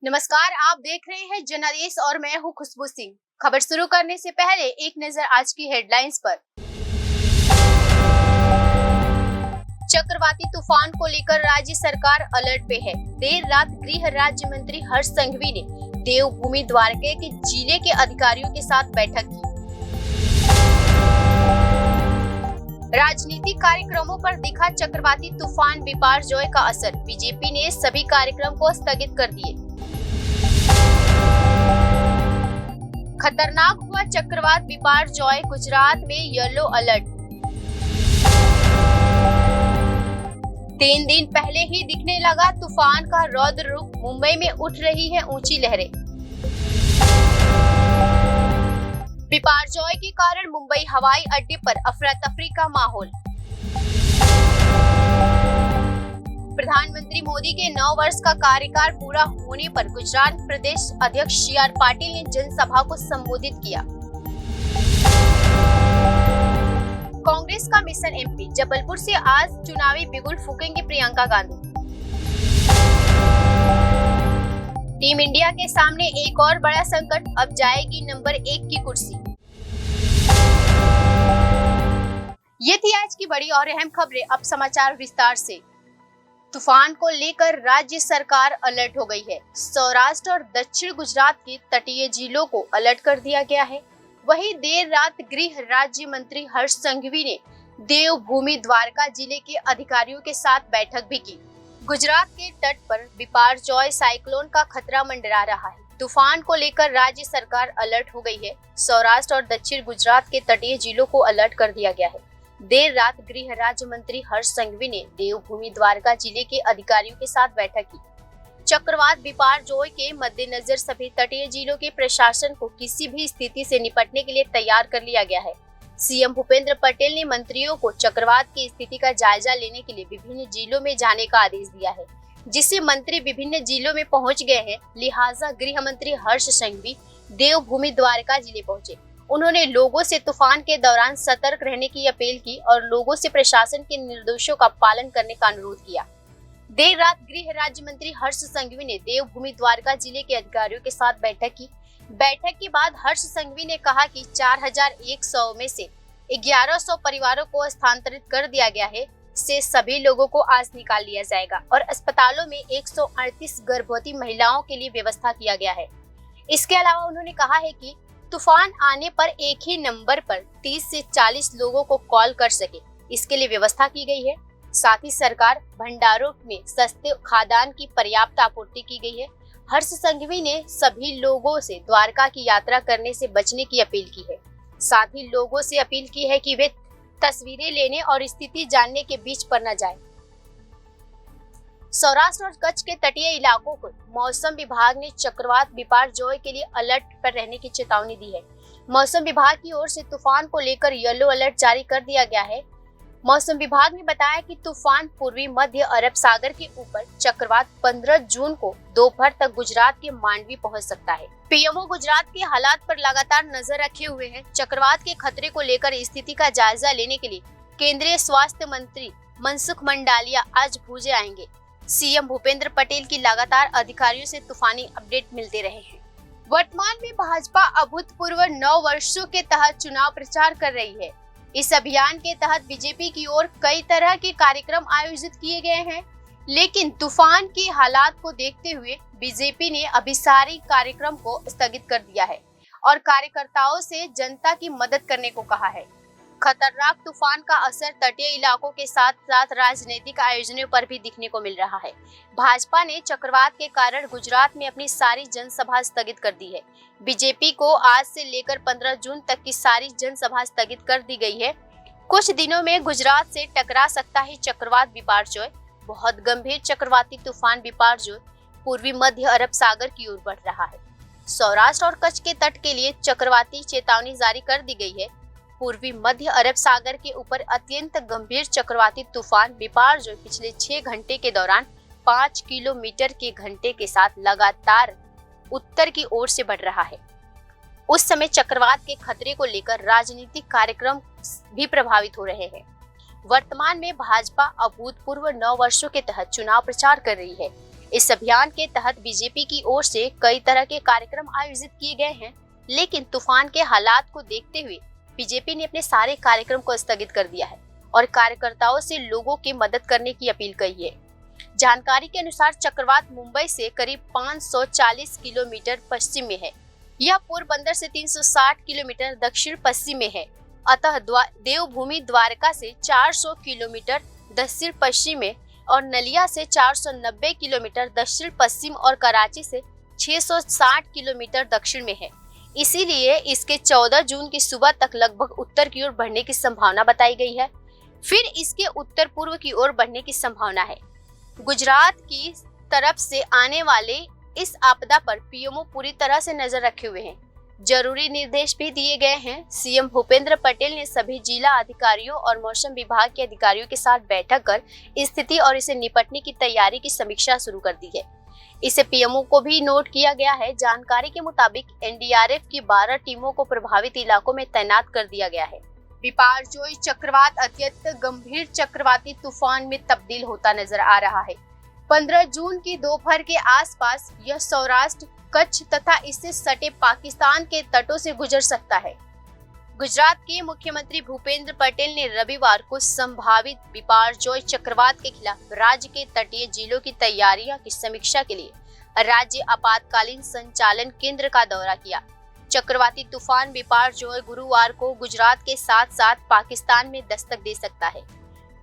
नमस्कार, आप देख रहे हैं जनादेश और मैं हूं खुशबू सिंह। खबर शुरू करने से पहले एक नजर आज की हेडलाइंस पर। चक्रवाती तूफान को लेकर राज्य सरकार अलर्ट पे है। देर रात गृह राज्य मंत्री हर्ष संघवी ने देवभूमि द्वारका के जिले के अधिकारियों के साथ बैठक की। राजनीतिक कार्यक्रमों पर दिखा चक्रवाती तूफान बिपारजॉय का असर। बीजेपी ने सभी कार्यक्रम को स्थगित कर दिए। खतरनाक हुआ चक्रवात बिपारजॉय, गुजरात में येलो अलर्ट। 3 दिन पहले ही दिखने लगा तूफान का रौद्र रूप, मुंबई में उठ रही है ऊंची लहरें। बिपारजॉय के कारण मुंबई हवाई अड्डे पर अफरा तफरी का माहौल। प्रधानमंत्री मोदी के 9 वर्ष का कार्यकाल पूरा होने पर गुजरात प्रदेश अध्यक्ष CR पाटिल ने जनसभा को संबोधित किया। कांग्रेस का मिशन MP, जबलपुर से आज चुनावी बिगुल फूकेंगे प्रियंका गांधी। टीम इंडिया के सामने एक और बड़ा संकट, अब जाएगी नंबर 1 की कुर्सी। ये थी आज की बड़ी और अहम खबरें। अब समाचार विस्तार से। तूफान को लेकर राज्य सरकार अलर्ट हो गई है। सौराष्ट्र और दक्षिण गुजरात के तटीय जिलों को अलर्ट कर दिया गया है। वहीं देर रात गृह राज्य मंत्री हर्ष संघवी ने देवभूमि द्वारका जिले के अधिकारियों के साथ बैठक भी की। गुजरात के तट पर बिपारजॉय साइक्लोन का खतरा मंडरा रहा है। तूफान को लेकर राज्य सरकार अलर्ट हो गई है। सौराष्ट्र और दक्षिण गुजरात के तटीय जिलों को अलर्ट कर दिया गया है। देर रात गृह राज्य मंत्री हर्ष संघवी ने देवभूमि द्वारका जिले के अधिकारियों के साथ बैठक की। चक्रवात बिपारजॉय के मद्देनजर सभी तटीय जिलों के प्रशासन को किसी भी स्थिति से निपटने के लिए तैयार कर लिया गया है। CM भूपेंद्र पटेल ने मंत्रियों को चक्रवात की स्थिति का जायजा लेने के लिए विभिन्न जिलों में जाने का आदेश दिया है, जिससे मंत्री विभिन्न जिलों में पहुंच गए हैं। लिहाजा गृह मंत्री हर्ष संघवी देवभूमि द्वारका जिले पहुंचे। उन्होंने लोगों से तूफान के दौरान सतर्क रहने की अपील की और लोगों से प्रशासन के निर्देशों का पालन करने का अनुरोध किया। देर रात गृह राज्य मंत्री हर्ष संघवी ने देवभूमि द्वारका जिले के अधिकारियों के साथ बैठक की। बैठक के बाद हर्ष संघवी ने कहा कि 4100 में से 1100 परिवारों को स्थानांतरित कर दिया गया है। से सभी लोगों को आज निकाल लिया जाएगा और अस्पतालों में 138 गर्भवती महिलाओं के लिए व्यवस्था किया गया है। इसके अलावा उन्होंने कहा है कि तूफान आने पर एक ही नंबर पर 30 से 40 लोगों को कॉल कर सके, इसके लिए व्यवस्था की गई है। साथ ही सरकार भंडारों में सस्ते खाद्यान्न की पर्याप्त आपूर्ति की गई है। हर्ष संघवी ने सभी लोगों से द्वारका की यात्रा करने से बचने की अपील की है। साथ ही लोगों से अपील की है कि वे तस्वीरें लेने और स्थिति जानने के बीच पर न जाएं। सौराष्ट्र और कच्छ के तटीय इलाकों को मौसम विभाग ने चक्रवात बिपारजॉय के लिए अलर्ट पर रहने की चेतावनी दी है। मौसम विभाग की ओर से तूफान को लेकर येलो अलर्ट जारी कर दिया गया है। मौसम विभाग ने बताया कि तूफान पूर्वी मध्य अरब सागर के ऊपर चक्रवात 15 जून को दोपहर तक गुजरात के मांडवी पहुंच सकता है। PMO गुजरात के हालात पर लगातार नजर रखे हुए हैं। चक्रवात के खतरे को लेकर स्थिति का जायजा लेने के लिए केंद्रीय स्वास्थ्य मंत्री मनसुख मंडालिया आज भुज आएंगे। CM भूपेंद्र पटेल की लगातार अधिकारियों से तूफानी अपडेट मिलते रहे हैं। वर्तमान में भाजपा अभूतपूर्व 9 वर्षों के तहत चुनाव प्रचार कर रही है। इस अभियान के तहत बीजेपी की ओर कई तरह के कार्यक्रम आयोजित किए गए हैं, लेकिन तूफान के हालात को देखते हुए बीजेपी ने अभी सारे कार्यक्रम को स्थगित कर दिया है और कार्यकर्ताओं से जनता की मदद करने को कहा है। खतरनाक तूफान का असर तटीय इलाकों के साथ साथ राजनीतिक आयोजनों पर भी दिखने को मिल रहा है। भाजपा ने चक्रवात के कारण गुजरात में अपनी सारी जनसभा स्थगित कर दी है। बीजेपी को आज से लेकर 15 जून तक की सारी जनसभा स्थगित कर दी गई है। कुछ दिनों में गुजरात से टकरा सकता है चक्रवात बिपारजॉय। बहुत गंभीर चक्रवाती तूफान बिपारजॉय पूर्वी मध्य अरब सागर की ओर बढ़ रहा है। सौराष्ट्र और कच्छ के तट के लिए चक्रवाती चेतावनी जारी कर दी गई है। पूर्वी मध्य अरब सागर के ऊपर अत्यंत गंभीर चक्रवाती तूफान बिपारजॉय पिछले 6 घंटे के दौरान 5 किलोमीटर के घंटे के साथ लगातार उत्तर की ओर से बढ़ रहा है। उस समय चक्रवात के खतरे को लेकर राजनीतिक कार्यक्रम भी प्रभावित हो रहे हैं। वर्तमान में भाजपा अभूतपूर्व 9 वर्षों के तहत चुनाव प्रचार कर रही है। इस अभियान के तहत बीजेपी की ओर से कई तरह के कार्यक्रम आयोजित किए गए हैं, लेकिन तूफान के हालात को देखते हुए बीजेपी ने अपने सारे कार्यक्रम को स्थगित कर दिया है और कार्यकर्ताओं से लोगों की मदद करने की अपील की है। जानकारी के अनुसार चक्रवात मुंबई से करीब 540 किलोमीटर पश्चिम में है। यह पोरबंदर से 360 किलोमीटर दक्षिण पश्चिम में है। अतः देवभूमि द्वारका से 400 किलोमीटर दक्षिण पश्चिम में और नलिया से 490 किलोमीटर दक्षिण पश्चिम और कराची से 660 किलोमीटर दक्षिण में है। इसीलिए इसके 14 जून की सुबह तक लगभग उत्तर की ओर बढ़ने की संभावना बताई गई है। फिर इसके उत्तर पूर्व की ओर बढ़ने की संभावना है। गुजरात की तरफ से आने वाले इस आपदा पर पीएमओ पूरी तरह से नजर रखे हुए हैं। जरूरी निर्देश भी दिए गए हैं। सीएम भूपेंद्र पटेल ने सभी जिला अधिकारियों और मौसम विभाग के अधिकारियों के साथ बैठक कर स्थिति और इसे निपटने की तैयारी की समीक्षा शुरू कर दी है। इसे पीएमओ को भी नोट किया गया है। जानकारी के मुताबिक एनडीआरएफ की 12 टीमों को प्रभावित इलाकों में तैनात कर दिया गया है। बिपारजोय चक्रवात अत्यंत गंभीर चक्रवाती तूफान में तब्दील होता नजर आ रहा है। 15 जून की दोपहर के आसपास यह सौराष्ट्र, कच्छ तथा इससे सटे पाकिस्तान के तटों से गुजर सकता है। गुजरात के मुख्यमंत्री भूपेंद्र पटेल ने रविवार को संभावित बिपारजोय चक्रवात के खिलाफ राज्य के तटीय जिलों की तैयारियों की समीक्षा के लिए राज्य आपातकालीन संचालन केंद्र का दौरा किया। चक्रवाती तूफान बिपारजोय गुरुवार को गुजरात के साथ साथ पाकिस्तान में दस्तक दे सकता है।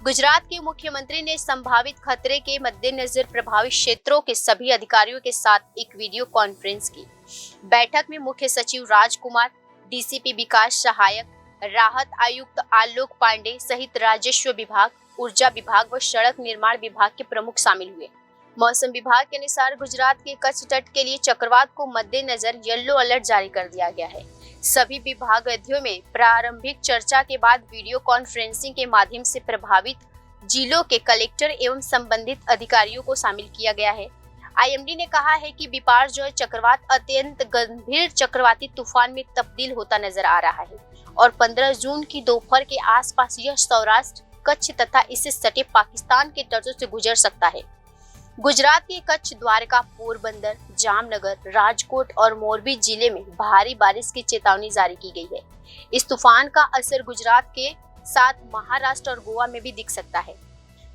गुजरात के मुख्यमंत्री ने संभावित खतरे के मद्देनजर प्रभावित क्षेत्रों के सभी अधिकारियों के साथ एक वीडियो कॉन्फ्रेंस की। बैठक में मुख्य सचिव राजकुमार, डीसीपी विकास सहायक, राहत आयुक्त आलोक पांडे सहित राजस्व विभाग, ऊर्जा विभाग व सड़क निर्माण विभाग के प्रमुख शामिल हुए। मौसम विभाग के अनुसार गुजरात के कच्छ तट के लिए चक्रवात को मद्देनजर येलो अलर्ट जारी कर दिया गया है। सभी विभागाधियों में प्रारंभिक चर्चा के बाद वीडियो कॉन्फ्रेंसिंग के माध्यम से प्रभावित जिलों के कलेक्टर एवं संबंधित अधिकारियों को शामिल किया गया है। आईएमडी ने कहा है कि बिपारजोय चक्रवात अत्यंत गंभीर चक्रवाती तूफान में तब्दील होता नजर आ रहा है और 15 जून की दोपहर के आसपास यह सौराष्ट्र, कच्छ तथा इससे सटे पाकिस्तान के तटों से गुजर सकता है। गुजरात के कच्छ, द्वारका, पोरबंदर, जामनगर, राजकोट और मोरबी जिले में भारी बारिश की चेतावनी जारी की गई है। इस तूफान का असर गुजरात के साथ महाराष्ट्र और गोवा में भी दिख सकता है।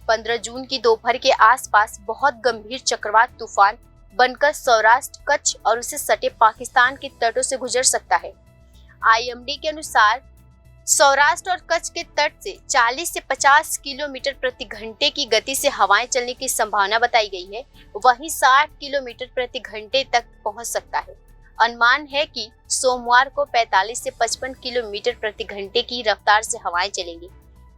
15 जून की दोपहर के आसपास बहुत गंभीर चक्रवात तूफान बनकर सौराष्ट्र, कच्छ और उससे सटे पाकिस्तान के तटों से गुजर सकता है। आईएमडी के अनुसार सौराष्ट्र और कच्छ के तट से 40 से 50 किलोमीटर प्रति घंटे की गति से हवाएं चलने की संभावना बताई गई है। वहीं 60 किलोमीटर प्रति घंटे तक पहुंच सकता है। अनुमान है कि सोमवार को 45 से 55 किलोमीटर प्रति घंटे की रफ्तार से हवाएं चलेंगी,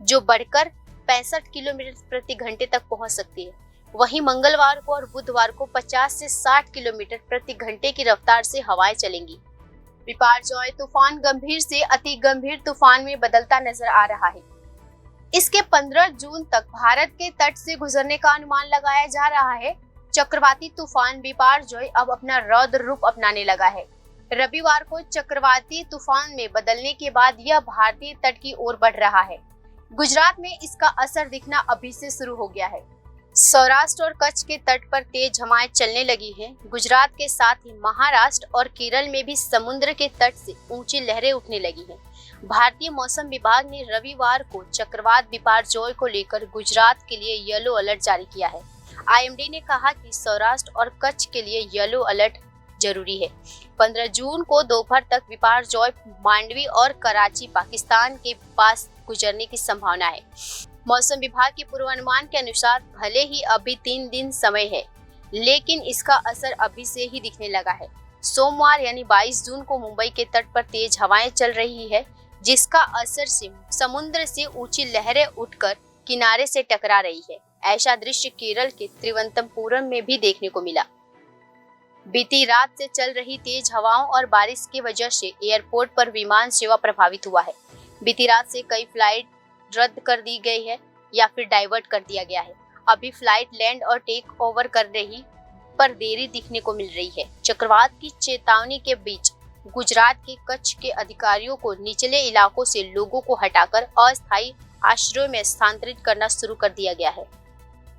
जो बढ़कर 65 किलोमीटर प्रति घंटे तक पहुंच सकती है। वहीं मंगलवार को और बुधवार को 50 से 60 किलोमीटर प्रति घंटे की रफ्तार से हवाएं चलेंगी। बिपारजोय तूफान गंभीर से अति गंभीर तूफान में बदलता नजर आ रहा है। इसके 15 जून तक भारत के तट से गुजरने का अनुमान लगाया जा रहा है। चक्रवाती तूफान बिपारजोय अब अपना रौद्र रूप अपनाने लगा है। रविवार को चक्रवाती तूफान में बदलने के बाद यह भारतीय तट की ओर बढ़ रहा है। गुजरात में इसका असर दिखना अभी से शुरू हो गया है। सौराष्ट्र और कच्छ के तट पर तेज हवाएं चलने लगी हैं। गुजरात के साथ ही महाराष्ट्र और केरल में भी समुद्र के तट से ऊंची लहरें उठने लगी हैं। भारतीय मौसम विभाग ने रविवार को चक्रवात बिपारजोय को लेकर गुजरात के लिए येलो अलर्ट जारी किया है। आईएमडी ने कहा कि सौराष्ट्र और कच्छ के लिए येलो अलर्ट जरूरी है। 15 जून को दोपहर तक बिपारजोय मांडवी और कराची, पाकिस्तान के पास गुजरने की संभावना है। मौसम विभाग के पूर्वानुमान के अनुसार भले ही अभी 3 दिन समय है, लेकिन इसका असर अभी से ही दिखने लगा है। सोमवार यानी 22 जून को मुंबई के तट पर तेज हवाएं चल रही है, जिसका असर से समुद्र से ऊंची लहरें उठकर किनारे से टकरा रही है। ऐसा दृश्य केरल के त्रिवंतपुरम में भी देखने को मिला। बीती रात से चल रही तेज हवाओं और बारिश की वजह से एयरपोर्ट पर विमान सेवा प्रभावित हुआ है। बीती रात से कई फ्लाइट रद्द कर दी गई है या फिर डाइवर्ट कर दिया गया है। अभी फ्लाइट लैंड और टेक ओवर कर रही पर देरी दिखने को मिल रही है। चक्रवात की चेतावनी के बीच गुजरात के कच्छ के अधिकारियों को निचले इलाकों से लोगों को हटाकर अस्थायी आश्रयों में स्थानांतरित करना शुरू कर दिया गया है।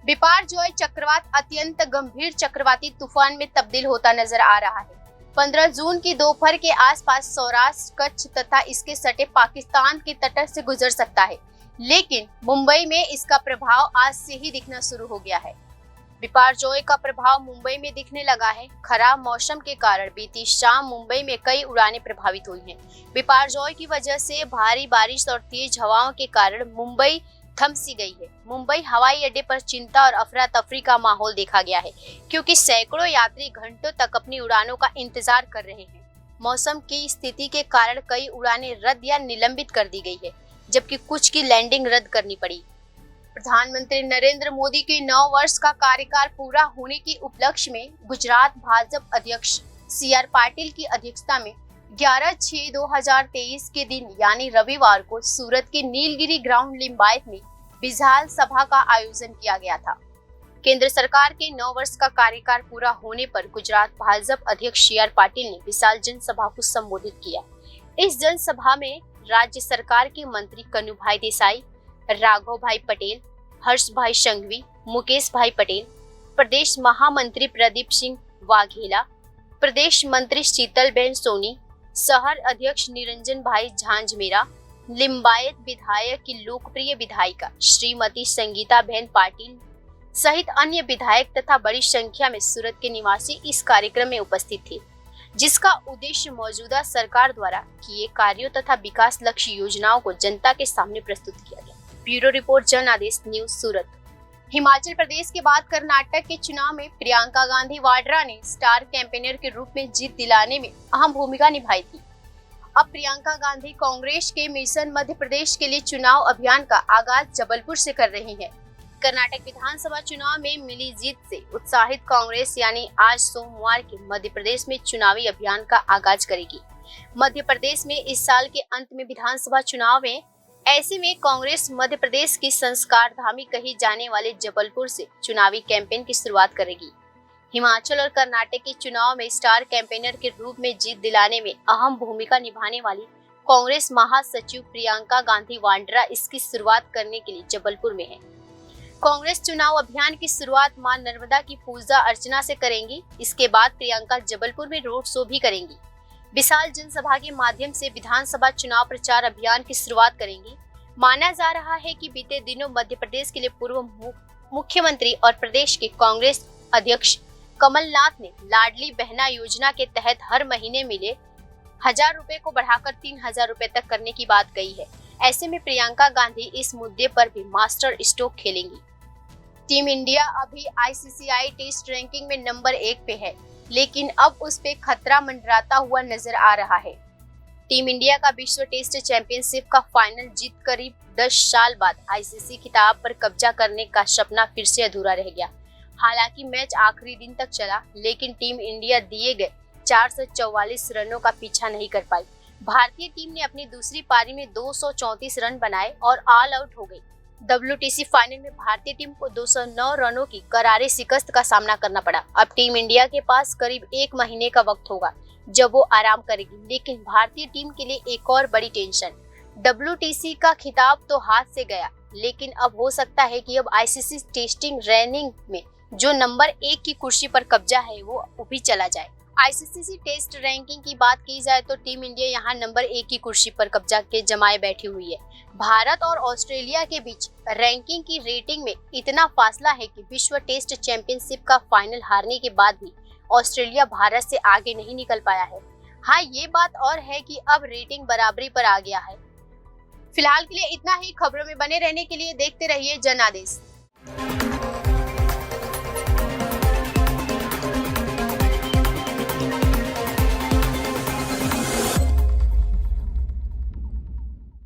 बिपारजॉय चक्रवात अत्यंत गंभीर चक्रवाती तूफान में तब्दील होता नजर आ रहा है। 15 जून की दोपहर के आसपास सौराष्ट्र, कच्छ तथा इसके सटे पाकिस्तान के तट से गुजर सकता है, लेकिन मुंबई में इसका प्रभाव आज से ही दिखना शुरू हो गया है। बिपारजॉय का प्रभाव मुंबई में दिखने लगा है। खराब मौसम के कारण बीती शाम मुंबई में कई उड़ानें प्रभावित हुई हैं। बिपारजॉय की वजह से भारी बारिश और तेज हवाओं के कारण मुंबई थम सी गई है। मुंबई हवाई अड्डे पर चिंता और अफरा तफरी का माहौल देखा गया है, क्योंकि सैकड़ों यात्री घंटों तक अपनी उड़ानों का इंतजार कर रहे हैं। मौसम की स्थिति के कारण कई उड़ानें रद्द या निलंबित कर दी गई है, जबकि कुछ की लैंडिंग रद्द करनी पड़ी। प्रधानमंत्री नरेंद्र मोदी के 9 वर्ष का कार्यकाल पूरा होने के उपलक्ष्य में गुजरात भाजपा अध्यक्ष CR पाटिल की अध्यक्षता में 11/6/2023 के दिन यानी रविवार को सूरत के नीलगिरी ग्राउंड लिंबायत में विशाल सभा का आयोजन किया गया था। केंद्र सरकार के 9 वर्ष का कार्यकाल पूरा होने पर गुजरात भाजपा अध्यक्ष CR पाटिल ने विशाल जनसभा को संबोधित किया। इस जनसभा में राज्य सरकार के मंत्री कन्हूभाई देसाई, राघव भाई पटेल, हर्ष भाई संघवी, मुकेश भाई पटेल, प्रदेश महामंत्री प्रदीप सिंह वाघेला, प्रदेश मंत्री शीतलबेन सोनी, शहर अध्यक्ष निरंजन भाई झांझमेरा, लिंबायत विधायक की लोकप्रिय विधायिका श्रीमती संगीता बहन पाटिल सहित अन्य विधायक तथा बड़ी संख्या में सूरत के निवासी इस कार्यक्रम में उपस्थित थे, जिसका उद्देश्य मौजूदा सरकार द्वारा किए कार्यों तथा विकास लक्ष्य योजनाओं को जनता के सामने प्रस्तुत किया गया। ब्यूरो रिपोर्ट, जन आदेश न्यूज, सूरत। हिमाचल प्रदेश के बाद कर्नाटक के चुनाव में प्रियंका गांधी वाड्रा ने स्टार कैंपेनर के रूप में जीत दिलाने में अहम भूमिका निभाई थी। अब प्रियंका गांधी कांग्रेस के मिशन मध्य प्रदेश के लिए चुनाव अभियान का आगाज जबलपुर से कर रही है। कर्नाटक विधानसभा चुनाव में मिली जीत से उत्साहित कांग्रेस यानी आज सोमवार के मध्य प्रदेश में चुनावी अभियान का आगाज करेगी। मध्य प्रदेश में इस साल के अंत में विधानसभा चुनाव है। ऐसे में कांग्रेस मध्य प्रदेश की संस्कार धामी कही जाने वाले जबलपुर से चुनावी कैंपेन की शुरुआत करेगी। हिमाचल और कर्नाटक के चुनाव में स्टार कैंपेनर के रूप में जीत दिलाने में अहम भूमिका निभाने वाली कांग्रेस महासचिव प्रियंका गांधी वाड्रा इसकी शुरुआत करने के लिए जबलपुर में है। कांग्रेस चुनाव अभियान की शुरुआत मां नर्मदा की पूजा अर्चना से करेंगी। इसके बाद प्रियंका जबलपुर में रोड शो भी करेंगी। विशाल जनसभा के माध्यम से विधानसभा चुनाव प्रचार अभियान की शुरुआत करेंगी। माना जा रहा है कि बीते दिनों मध्य प्रदेश के लिए पूर्व मुख्यमंत्री और प्रदेश के कांग्रेस अध्यक्ष कमलनाथ ने लाडली बहना योजना के तहत हर महीने मिले 1000 रुपए को बढ़ाकर 3000 रुपए तक करने की बात कही है। ऐसे में प्रियंका गांधी इस मुद्दे पर भी मास्टर स्ट्रोक खेलेंगी। टीम इंडिया अभी ICCI टेस्ट रैंकिंग में नंबर 1 पे है, लेकिन अब उस पे खतरा मंडराता हुआ नजर आ रहा है। टीम इंडिया का विश्व टेस्ट चैंपियनशिप का फाइनल जीत करीब 10 साल बाद ICC खिताब पर कब्जा करने का सपना फिर से अधूरा रह गया। हालांकि मैच आखिरी दिन तक चला, लेकिन टीम इंडिया दिए गए 444 रनों का पीछा नहीं कर पाई। भारतीय टीम ने अपनी दूसरी पारी में 234 रन बनाए और ऑल आउट हो गई। WTC फाइनल में भारतीय टीम को 209 रनों की करारी शिकस्त का सामना करना पड़ा। अब टीम इंडिया के पास करीब 1 महीने का वक्त होगा जब वो आराम करेगी, लेकिन भारतीय टीम के लिए एक और बड़ी टेंशन, WTC का खिताब तो हाथ से गया, लेकिन अब हो सकता है कि अब ICC टेस्टिंग रैंकिंग में जो नंबर 1 की कुर्सी पर कब्जा है वो भी चला जाए। ICC टेस्ट रैंकिंग की बात की जाए तो टीम इंडिया यहाँ नंबर 1 की कुर्सी पर कब्जा के जमाए बैठी हुई है। भारत और ऑस्ट्रेलिया के बीच रैंकिंग की रेटिंग में इतना फासला है कि विश्व टेस्ट चैंपियनशिप का फाइनल हारने के बाद भी ऑस्ट्रेलिया भारत से आगे नहीं निकल पाया है। हाँ, ये बात और है कि अब रेटिंग बराबरी पर आ गया है। फिलहाल के लिए इतना ही। खबरों में बने रहने के लिए देखते रहिए जन आदेश।